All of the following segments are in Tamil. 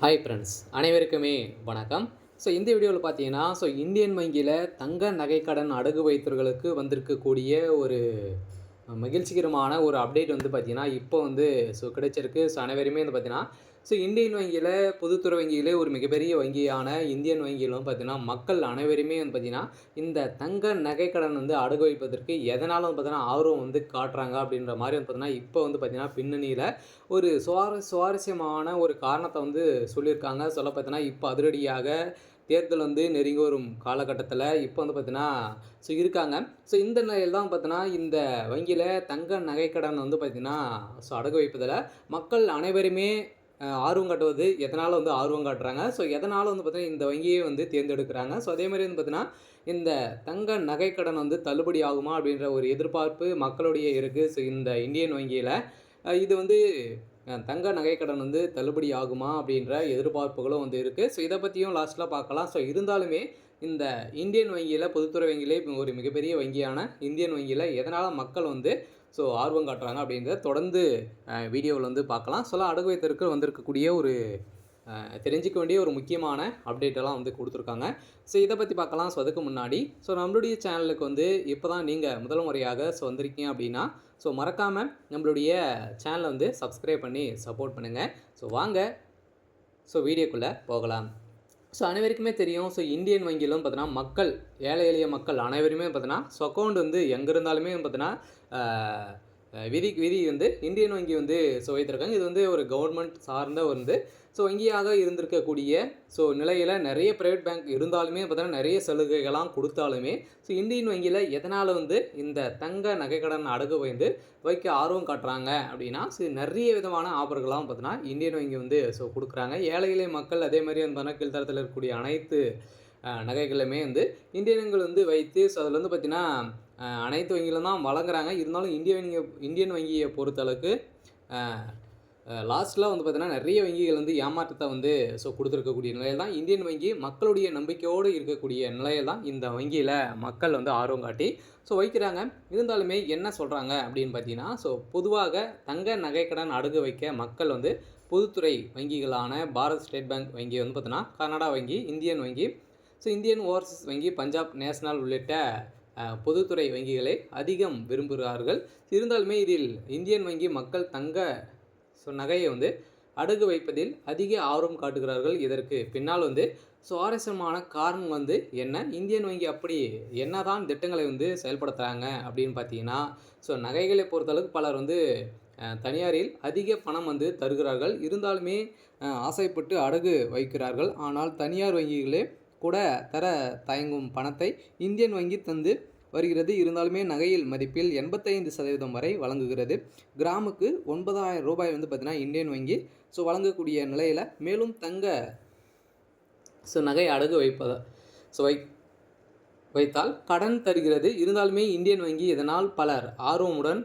ஹாய் ஃப்ரெண்ட்ஸ், அனைவருக்குமே வணக்கம். இந்த வீடியோவில் பார்த்தீங்கன்னா, இந்தியன் வங்கியில தங்க நகைக்கடன் அடகு வைத்தவர்களுக்கு வந்திருக்கக்கூடிய ஒரு மகிழ்ச்சிகரமான ஒரு அப்டேட் வந்து பார்த்தீங்கன்னா, இப்போ வந்து கிடைச்சிருக்கு. அனைவருமே வந்து பார்த்தீங்கன்னா, இந்தியன் வங்கியில பொதுத்துறை வங்கியிலே ஒரு மிகப்பெரிய வங்கியான இந்தியன் வங்கியில வந்து பார்த்தீங்கன்னா, மக்கள் அனைவருமே வந்து பார்த்தீங்கன்னா, இந்த தங்க நகைக்கடன் வந்து அடகு வைப்பதற்கு எதனால வந்து பார்த்தீங்கன்னா, ஆர்வம் வந்து காட்டுறாங்க அப்படின்ற மாரி வந்து பார்த்தீங்கன்னா, இப்போ வந்து பார்த்தீங்கன்னா, பின்னணியில ஒரு சுவாரஸ்யமான ஒரு காரணத்த வந்து சொல்லியிருக்காங்க. சொல்ல பார்த்தீங்கன்னா, இப்போ அதிரடியாக தேர்தல் வந்து நெருங்கி வரும் காலகட்டத்தில இப்போ வந்து பார்த்தீங்கன்னா, இருக்காங்க. இந்த நிலையில தான் பார்த்தீங்கன்னா, இந்த வங்கியில தங்க நகைக்கடன் வந்து பார்த்தீங்கன்னா, அடகு வைப்பதில மக்கள் அனைவருமே ஆர்வம் காட்டுவது எதனால வந்து ஆர்வம் காட்டுறாங்க. எதனால வந்து பார்த்தீங்கன்னா, இந்த வங்கியை வந்து தேர்ந்தெடுக்கிறாங்க. அதே மாரி வந்து பார்த்தீங்கன்னா, இந்த தங்க நகைக்கடன் வந்து தள்ளுபடி ஆகுமா? அப்படின்ற ஒரு எதிர்பார்ப்பு மக்களுடைய இருக்கு. இந்த இந்தியன் வங்கியில. இது வந்து தங்க நகைக்கடன் வந்து தள்ளுபடி ஆகுமா? அப்படின்ற எதிர்பார்ப்புகளும் வந்து இருக்கு. இத பத்தியும் லாஸ்ட்ல பார்க்கலாம். இருந்தாலுமே இந்த இந்தியன் வங்கியில பொதுத்துறை வங்கியிலே ஒரு மிகப்பெரிய வங்கியான இந்தியன் வங்கியில எதனால மக்கள் வந்து ஆர்வம் காட்டுறாங்க அப்படின்றத தொடர்ந்து வீடியோவில் வந்து பார்க்கலாம். அடகு வைத்ததற்கு வந்திருக்கக்கூடிய ஒரு தெரிஞ்சுக்க வேண்டிய ஒரு முக்கியமான அப்டேட்டெல்லாம் வந்து கொடுத்துருக்காங்க. இதை பற்றி பார்க்கலாம். அதுக்கு முன்னாடி நம்மளுடைய சேனலுக்கு வந்து இப்போ தான் நீங்கள் முதல் முறையாக வந்திருக்கீங்க அப்படின்னா மறக்காமல் நம்மளுடைய சேனலை வந்து சப்ஸ்கிரைப் பண்ணி சப்போர்ட் பண்ணுங்கள். வாங்க வீடியோக்குள்ளே போகலாம். அனைவருக்குமே தெரியும். இந்தியன் வங்கியிலும் பார்த்தீங்கன்னா, மக்கள் ஏழை எளிய மக்கள் அனைவருமே பார்த்தீங்கன்னா, அக்கௌண்ட் வந்து எங்கே இருந்தாலுமே பார்த்தீங்கன்னா, விதி வந்து இந்தியன் வங்கி வந்து வைத்திருக்காங்க. இது வந்து ஒரு கவர்மெண்ட் சார்ந்த வந்து வங்கியாக இருந்திருக்கக்கூடிய நிலையில் நிறைய ப்ரைவேட் பேங்க் இருந்தாலுமே பார்த்தீங்கன்னா, நிறைய சலுகைகள்லாம் கொடுத்தாலுமே இந்தியன் வங்கியில் எதனால் வந்து இந்த தங்க நகைக்கடன் அடகு வந்து வைக்க ஆர்வம் காட்டுறாங்க அப்படின்னா, நிறைய விதமான ஆஃபர்கள்லாம் பார்த்தீங்கன்னா, இந்தியன் வங்கி வந்து கொடுக்குறாங்க. ஏழை எளிய மக்கள் அதே மாதிரி வந்து கீழ்த்தரத்தில் இருக்கக்கூடிய அனைத்து நகைகளுமே வந்து இந்தியன்கள் வந்து வைத்து அதில் வந்து பார்த்திங்கன்னா, அனைத்து வங்கிகளும் தான் வழங்குறாங்க. இருந்தாலும் இந்தியன் வங்கியை பொறுத்தளவுக்கு லாஸ்ட்டில் வந்து பார்த்தீங்கன்னா, நிறைய வங்கிகள் வந்து ஏமாற்றத்தை வந்து கொடுத்துருக்கக்கூடிய நிலையில் தான் இந்தியன் வங்கி மக்களுடைய நம்பிக்கையோடு இருக்கக்கூடிய நிலையில் தான் இந்த வங்கியில் மக்கள் வந்து ஆர்வம் காட்டி வைக்கிறாங்க. இருந்தாலுமே என்ன சொல்கிறாங்க அப்படின்னு பார்த்தீங்கன்னா, பொதுவாக தங்க நகைக்கடன் அடகு வைக்க மக்கள் வந்து பொதுத்துறை வங்கிகளான பாரத் ஸ்டேட் பேங்க் வங்கி வந்து பார்த்தீங்கன்னா, கனடா வங்கி, இந்தியன் வங்கி, இந்தியன் ஓவர்சீஸ் வங்கி, பஞ்சாப் நேஷனல் உள்ளிட்ட பொதுத்துறை வங்கிகளை அதிகம் விரும்புகிறார்கள். இருந்தாலுமே இதில் இந்தியன் வங்கி மக்கள் தங்க நகையை வந்து அடகு வைப்பதில் அதிக ஆர்வம் காட்டுகிறார்கள். இதற்கு பின்னால் வந்து சுவாரஸ்யமான காரணம் வந்து என்ன? இந்தியன் வங்கி அப்படி என்னதான் திட்டங்களை வந்து செயல்படுத்துகிறாங்க அப்படின்னு பார்த்தீங்கன்னா, நகைகளை பொறுத்தளவுக்கு பலர் வந்து தனியாரில் அதிக பணம் வந்து தருகிறார்கள். இருந்தாலுமே ஆசைப்பட்டு அடகு வைக்கிறார்கள். ஆனால் தனியார் வங்கிகளே கூட தர தயங்கும் பணத்தை இந்தியன் வங்கி தந்து வருகிறது. இருந்தாலுமே நகையில் மதிப்பில் 85% வரை வழங்குகிறது. கிராமுக்கு 9,000 ரூபாய் வந்து பார்த்தீங்கன்னா இந்தியன் வங்கி வழங்கக்கூடிய நிலையில் மேலும் தங்க நகை அடகு வைத்தால் கடன் தருகிறது. இருந்தாலுமே இந்தியன் வங்கி இதனால் பலர் ஆர்வமுடன்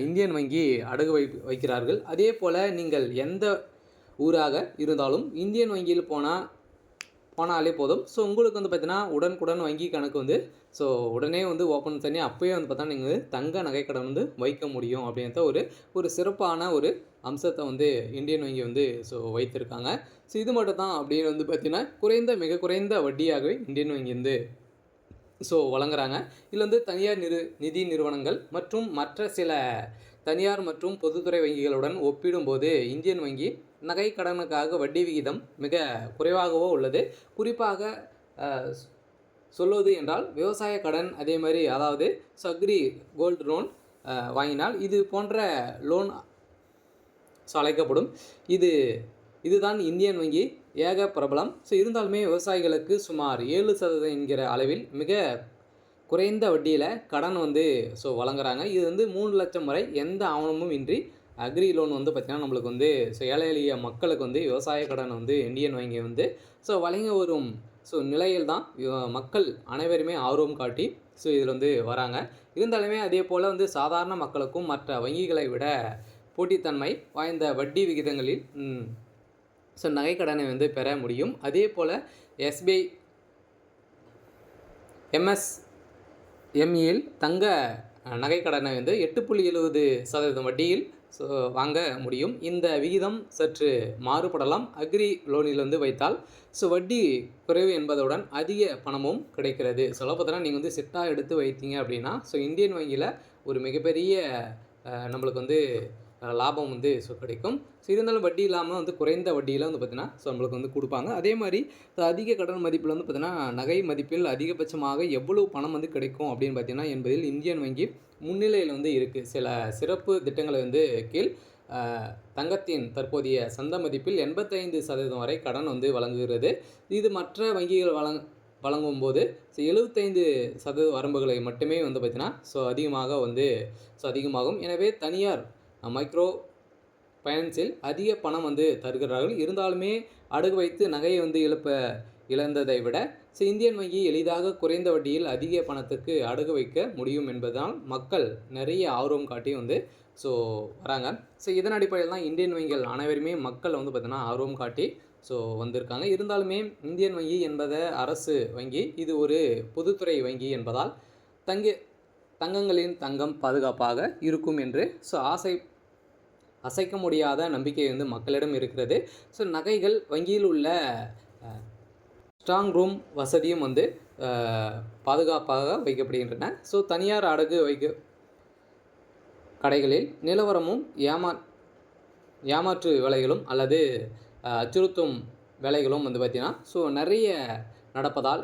இந்தியன் வங்கி அடகு வைக்கிறார்கள். அதே போல் நீங்கள் எந்த ஊராக இருந்தாலும் இந்தியன் வங்கியில் போனாலே போதும். உங்களுக்கு வந்து பார்த்தீங்கன்னா, உடனுக்குடன் வங்கி கணக்கு வந்து உடனே வந்து ஓப்பன் பண்ணி அப்போயே வந்து பார்த்தா நீங்கள் தங்க நகைக்கடன் வந்து வைக்க முடியும் அப்படின்ற ஒரு சிறப்பான ஒரு அம்சத்தை வந்து இந்தியன் வங்கி வந்து வைத்திருக்காங்க. இது மட்டும் தான் அப்படின்னு வந்து பார்த்தீங்கன்னா, மிக குறைந்த வட்டியாகவே இந்தியன் வங்கி வந்து வழங்குறாங்க. இதில் வந்து தனியார் நிதி நிறுவனங்கள் மற்றும் மற்ற சில தனியார் மற்றும் பொதுத்துறை வங்கிகளுடன் ஒப்பிடும்போது இந்தியன் வங்கி நகை கடனுக்காக வட்டி விகிதம் மிக குறைவாகவோ உள்ளது. குறிப்பாக சொல்வது என்றால் விவசாய கடன், அதே மாதிரி அதாவது அக்ரி கோல்டு லோன் வாங்கினால் இது போன்ற லோன் அழைக்கப்படும். இதுதான் இந்தியன் வங்கி ஏக பிரபலம். இருந்தாலுமே விவசாயிகளுக்கு சுமார் 7% என்கிற அளவில் மிக குறைந்த வட்டியில் கடன் வந்து வழங்குறாங்க. இது வந்து 3 லட்சம் வரை எந்த ஆவணமும் இன்றி அக்ரி லோன் வந்து பார்த்திங்கன்னா, நம்மளுக்கு வந்து ஏழை எளிய மக்களுக்கு வந்து விவசாய கடன் வந்து இந்தியன் வங்கி வந்து வழங்கி வரும் நிலையில் தான் மக்கள் அனைவருமே ஆர்வம் காட்டி இதில் வந்து வராங்க. இருந்தாலுமே அதே போல் வந்து சாதாரண மக்களுக்கும் மற்ற வங்கிகளை விட போட்டித்தன்மை வாய்ந்த வட்டி விகிதங்களில் நகைக்கடனை வந்து பெற முடியும். அதே போல் எஸ்பிஐ எம்எஸ்எம்இயில் தங்க நகைக்கடனை வந்து 8.70% வட்டியில் ஸோ வாங்க முடியும். இந்த விகிதம் சற்று மாறுபடலாம். அக்ரி லோனில் வந்து வைத்தால் ஸோ வட்டி குறைவு என்பதுடன் அதிக பணமும் கிடைக்கிறது. சொல்லப்போனா நீங்கள் வந்து சிட்டா எடுத்து வைத்தீங்க அப்படின்னா ஸோ இந்தியன் வங்கியில் ஒரு மிகப்பெரிய நம்மளுக்கு வந்து லாபம் வந்து ஸோ கிடைக்கும். ஸோ இருந்தாலும் வட்டி இல்லாமல் வந்து குறைந்த வட்டியில் வந்து பார்த்திங்கன்னா ஸோ நம்மளுக்கு வந்து கொடுப்பாங்க. அதே மாதிரி அதிக கடன் மதிப்பில் வந்து பார்த்திங்கன்னா நகை மதிப்பில் அதிகபட்சமாக எவ்வளவு பணம் வந்து கிடைக்கும் அப்படின்னு பார்த்திங்கன்னா என்பதில் இந்தியன் வங்கி முன்னிலையில் வந்து இருக்குது. சில சிறப்பு திட்டங்களை வந்து கீழ் தங்கத்தின் தற்போதைய சந்தை மதிப்பில் 85% வரை கடன் வந்து வழங்குகிறது. இது மற்ற வங்கிகள் வழங்கும்போது ஸோ 75% வரம்புகளை மட்டுமே வந்து பார்த்திங்கன்னா ஸோ அதிகமாகும். எனவே தனியார் மைக்ரோ ஃபைனான்ஸில் அதிக பணம் வந்து தருகிறார்கள். இருந்தாலுமே அடகு வைத்து நகையை வந்து இழந்ததை விட ஸோ இந்தியன் வங்கி எளிதாக குறைந்த வட்டியில் அதிக பணத்துக்கு அடகு வைக்க முடியும் என்பதால் மக்கள் நிறைய ஆர்வம் காட்டி வந்து ஸோ வராங்க. ஸோ இதன் அடிப்படையில் தான் இந்தியன் வங்கிகள் அனைவருமே மக்கள் வந்து பார்த்திங்கன்னா ஆர்வம் காட்டி ஸோ வந்திருக்காங்க. இருந்தாலுமே இந்தியன் வங்கி என்பது அரசு வங்கி, இது ஒரு பொதுத்துறை வங்கி என்பதால் தங்கங்களின் தங்கம் பாதுகாப்பாக இருக்கும் என்று ஸோ அசைக்க முடியாத நம்பிக்கை வந்து மக்களிடம் இருக்கிறது. ஸோ நகைகள் வங்கியில் உள்ள ஸ்ட்ராங் ரூம் வசதியும் வந்து பாதுகாப்பாக வைக்கப்படுகின்றன. ஸோ தனியார் அடகு கடைகளில் நிலவரமும் ஏமாற்று வேலைகளும் அல்லது அச்சுறுத்தும் வேலைகளும் வந்து பார்த்திங்கன்னா ஸோ நிறைய நடப்பதால்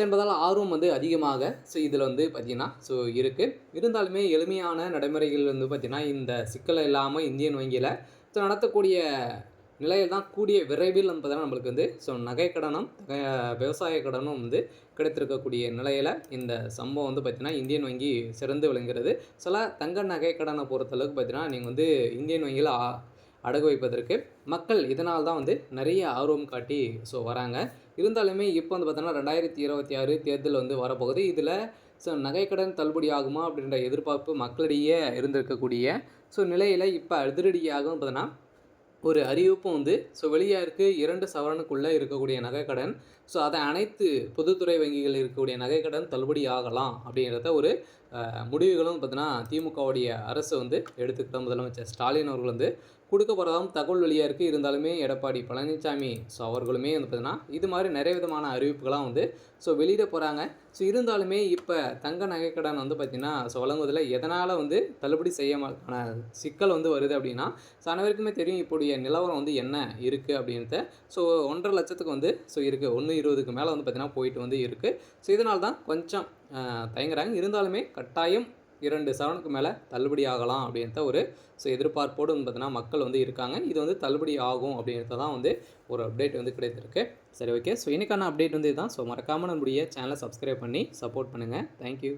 என்பதால் ஆர்வம் வந்து அதிகமாக ஸோ இதில் வந்து பார்த்திங்கன்னா ஸோ இருக்குது. இருந்தாலுமே எளிமையான நடைமுறைகள் வந்து பார்த்திங்கன்னா இந்த சிக்கல் இல்லாமல் இந்தியன் வங்கியில் ஸோ நடத்தக்கூடிய நிலையில் தான் கூடிய விரைவில் வந்து பார்த்திங்கன்னா நம்மளுக்கு வந்து ஸோ நகை கடனும் விவசாய கடனும் வந்து கிடைத்திருக்கக்கூடிய நிலையில் இந்த சம்பவம் வந்து பார்த்திங்கன்னா இந்தியன் வங்கி சிறந்து விளங்குகிறது. சில தங்க நகை கடனை பொறுத்தளவுக்கு பார்த்திங்கன்னா நீங்கள் வந்து இந்தியன் வங்கியில் அடகு வைப்பதற்கு மக்கள் இதனால் தான் வந்து நிறைய ஆர்வம் காட்டி ஸோ வராங்க. இருந்தாலுமே இப்போ வந்து பார்த்தோன்னா 2026 தேர்தல் வந்து வரப்போகுது. இதில் ஸோ நகைக்கடன் தள்ளுபடி ஆகுமா அப்படின்ற எதிர்பார்ப்பு மக்களிடையே இருந்திருக்கக்கூடிய ஸோ நிலையில் இப்போ அதிரடியாக பார்த்தோன்னா ஒரு அறிவிப்பும் வந்து ஸோ வெளியாக இருக்குது. 2 சவரனுக்குள்ளே இருக்கக்கூடிய நகைக்கடன் ஸோ அதை அனைத்து பொதுத்துறை வங்கிகள் இருக்கக்கூடிய நகைக்கடன் தள்ளுபடி ஆகலாம் அப்படிங்கிறத ஒரு முடிவுகளும் பார்த்தீங்கன்னா திமுகவுடைய அரசு வந்து எடுத்துக்கிட்ட முதலமைச்சர் ஸ்டாலின் அவர்கள் வந்து கொடுக்க போகிறதாகவும் தகவல் வெளியாக இருக்குது. இருந்தாலுமே எடப்பாடி பழனிசாமி ஸோ அவர்களுமே வந்து பார்த்தீங்கன்னா இது மாதிரி நிறைய விதமான அறிவிப்புகளாக வந்து ஸோ வெளியிட போகிறாங்க. ஸோ இருந்தாலுமே இப்போ தங்க நகைக்கடன் வந்து பார்த்திங்கன்னா ஸோ வழங்குவதில் எதனால் வந்து தள்ளுபடி செய்யமான சிக்கல் வந்து வருது அப்படின்னா ஸோ அனைவருக்குமே தெரியும் இப்போடைய நிலவரம் வந்து என்ன இருக்குது அப்படின்றத. ஸோ 1.5 லட்சத்துக்கு வந்து ஸோ இருக்குது, 1.20க்கு மேலே வந்து பார்த்திங்கன்னா போயிட்டு வந்து இருக்குது. ஸோ இதனால் தான் கொஞ்சம் தயங்குறாங்க. இருந்தாலுமே கட்டாயம் 2 சவரனுக்கு மேலே தள்ளுபடி ஆகலாம் அப்படின்ற ஒரு ஸோ எதிர்பார்ப்போடு வந்து பார்த்தீங்கன்னா மக்கள் வந்து இருக்காங்க. இது வந்து தள்ளுபடி ஆகும் அப்படின்றது தான் வந்து ஒரு அப்டேட் வந்து கிடைத்திருக்கு. சரி, ஓகே. ஸோ இன்றைக்கான அப்டேட் வந்து இதுதான். ஸோ மறக்காமல் நம்முடைய சேனலை சப்ஸ்கிரைப் பண்ணி சப்போர்ட் பண்ணுங்கள். தேங்க்யூ.